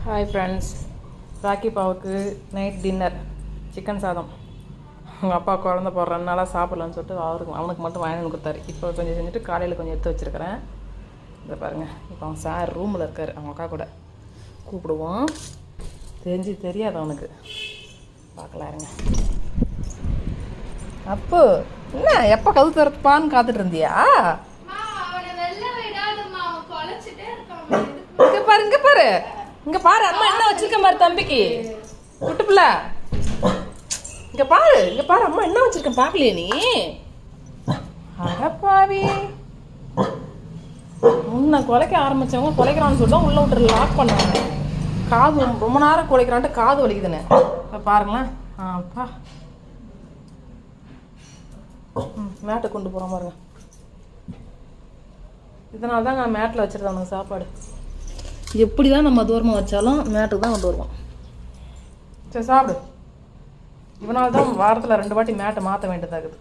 Hi friends, Rocky பாவுக்கு night dinner chicken சாதம். அவங்க அப்பா குழந்த போடுற 2 நாளாக சாப்பிட்லான்னு சொல்லிட்டு அவனுக்கு மட்டும் வாங்கி கொடுத்தாரு. இப்போ கொஞ்சம் செஞ்சுட்டு காலையில் கொஞ்சம் எடுத்து வச்சுருக்கிறேன். இதை பாருங்கள், இப்போ அவன் சார் ரூமில் இருக்கார். அவங்க அக்கா கூட கூப்பிடுவோம். தெரியாது அவனுக்கு. பார்க்கலாம் இருங்க. அப்போ என்ன எப்போ கவு திறப்பான்னு காத்துட்டு இருந்தியா? இங்கே பாரு இங்கே பாரு, அம்மா என்ன வச்சிருக்க மாதிரி தம்பிக்கு விட்டுப்புல. இங்கே பாரு அம்மா என்ன வச்சிருக்கேன் பார்க்கலையே நீ? அடப்பாவி, உன்னை குலைக்க ஆரம்பிச்சவங்க குலைக்கிறான்னு சொல்லிட்டு உள்ள விட்டு லாக் பண்ணாங்க. காது ரொம்ப நேரம் குலைக்கிறான்ட்டு காது வலிக்குதுன்னு பாருங்களேன். அப்பா மேட்டை கொண்டு போகிற பாருங்க. இதனால தான் நான் மேட்டில் வச்சுருந்தேன் சாப்பாடு. எப்படி தான் நம்ம தூரமாக வச்சாலும் மேட்டுக்கு தான் கொண்டு வருவோம். சரி சாப்பிடு. இவனால தான் வாரத்தில் 2 வாட்டி மேட்டை மாற்ற வேண்டியதாகுது.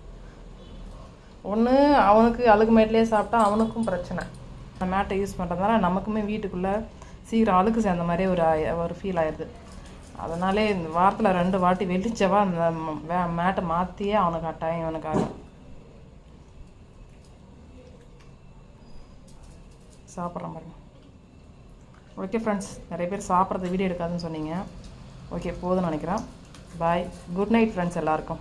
ஒன்று அவனுக்கு அழுகு மேட்லேயே சாப்பிட்டா அவனுக்கும் பிரச்சனை. மேட்டை யூஸ் பண்ணுறதுனால நமக்குமே வீட்டுக்குள்ளே சீக்கிரம் அழுக்கு சேர்ந்த மாதிரியே ஒரு ஃபீல் ஆயிடுது. அதனாலே இந்த வாரத்தில் 2 வாட்டி வெளிச்சவா அந்த மேட்டை மாற்றியே அவனுக்கு கட்டாயம் இவனுக்காக சாப்பிட்றான் பாருங்க. ஓகே ஃப்ரெண்ட்ஸ், நிறைய பேர் சாப்பிட்றது வீடியோ எடுக்காதுன்னு சொன்னீங்க. ஓகே போதும்னு நினைக்கிறேன். பாய், குட் நைட் ஃப்ரெண்ட்ஸ் எல்லாருக்கும்.